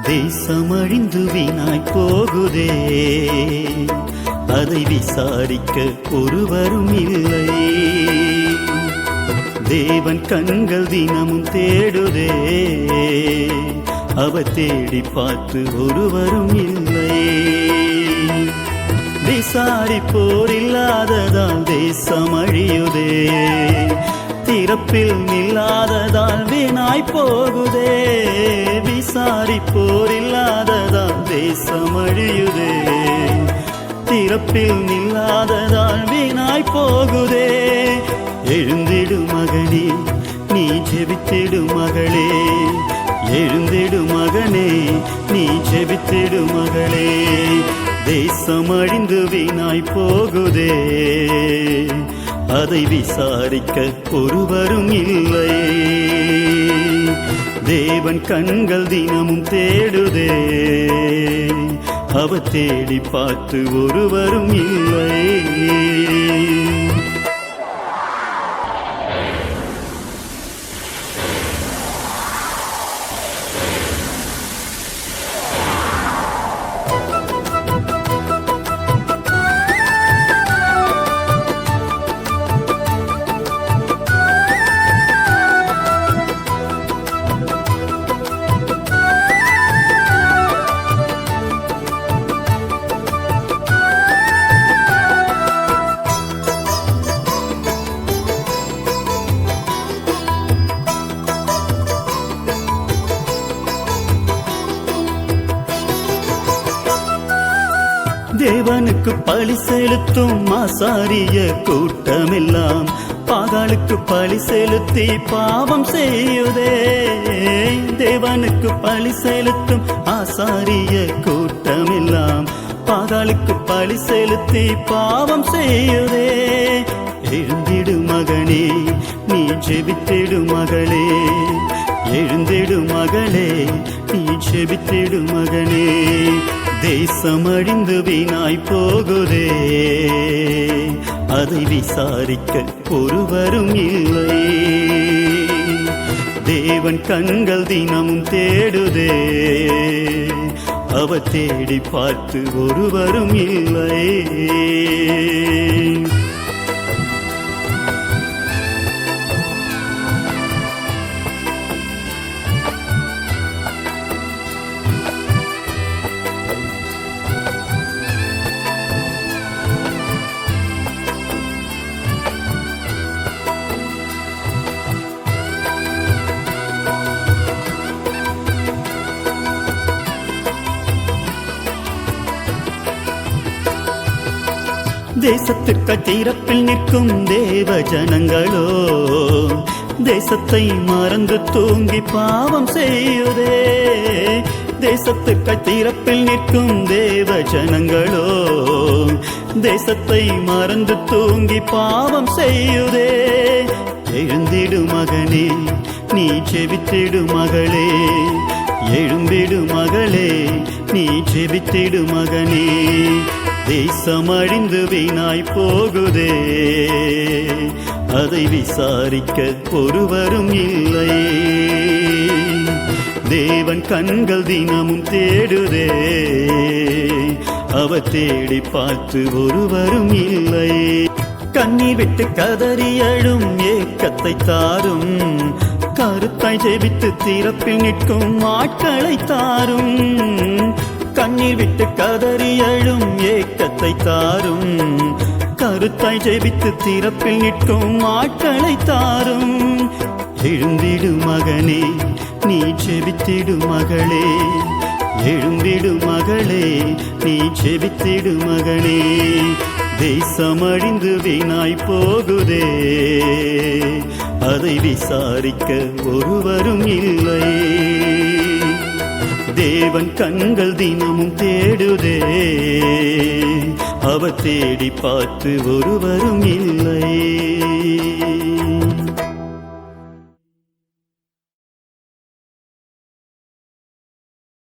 தேசமழிந்து வீணாய் போகுதே, அதை விசாரிக்க ஒருவரும் இல்லை. தேவன் கண்கள் தினமும் தேடுதே, அவர் தேடி பார்த்து ஒருவரும் இல்லை. விசாரிப்போர் இல்லாததால் தேசம் அழியுதே, திறப்பில் நில்லாததால் வீணாய் போகுதே. விசாரிப்போர் இல்லாததால் தேசம் அழியுதே, திறப்பில் நில்லாததால் வீணாய் போகுதே. எழுந்திடு மகனே, நீ ஜெபித்திடு மகளே. எழுந்திடு மகனே, நீ ஜெபித்திடு மகளே. தேசம் அழிந்து வீணாய் போகுதே, அதை விசாரிக்க ஒருவரும் இல்லை. தேவன் கண்கள் தினமும் தேடுதே, அவர் தேடி பார்த்து ஒருவரும் இல்லை. தேவனுக்கு பழி செலுத்தும் ஆசாரிய கூட்டமெல்லாம் பாகாலுக்கு பழி செலுத்தி பாவம் செய்யுதே. தேவனுக்கு பழி செலுத்தும் ஆசாரிய கூட்டமெல்லாம் பாகாலுக்கு பழி செலுத்தி பாவம் செய்யுதே. எழுந்திடு மகனே, நீ ஜெபித்திடு மகளே. எழுந்திடு மகளே, நீ ஜெபித்திடு மகனே. தேசம் அழிந்து வீணாய் போகுதே, அதை விசாரிக்க ஒருவரும் இல்லை. தேவன் கண்கள் தினமும் தேடுதே, அவர் தேடி பார்த்து ஒருவரும் இல்லை. தேசத்துக்கு திறப்பில் நிற்கும் தேவ ஜனங்களோ தேசத்தை மறந்து தூங்கி பாவம் செய்யுதே. தேசத்துக்கு திறப்பில் நிற்கும் தேவ ஜனங்களோ தேசத்தை மறந்து தூங்கி பாவம் செய்யுதே. எழுந்திடு மகனே, நீ ஜெபித்திடு மகளே. எழும்பிடு மகளே, நீ ஜெபித்திடு மகனே. தேசம் அழிந்து வீணாய் போகுதே, அதை விசாரிக்க ஒருவரும் இல்லை. தேவன் கண்கள் தினமும் தேடுதே, அவர் தேடி பார்த்து ஒருவரும் இல்லை. கண்ணீர் விட்டு கதறி அழும் ஏக்கத்தை தாரும், கருத்தாய் ஜெபித்து திறப்பில் நிற்கும் ஆட்களை தாரும். கண்ணீர் விட்டு கதறி அழும் ஏக்கத்தை தாரும், கருத்தாய் ஜெபித்து திறப்பில் நிற்கும் ஆட்களை தாரும். எழுந்திடு மகனே, நீ ஜெபித்திடு மகளே. எழும்பிடு மகளே, நீ ஜெபித்திடு மகனே. தேசம் அழிந்து வீணாய் போகுதே, அதை விசாரிக்க ஒருவரும் இல்லை. தேவன் கண்கள் தினமும் தேடுதே, அவர் தேடி பார்த்து ஒருவரும் இல்லை.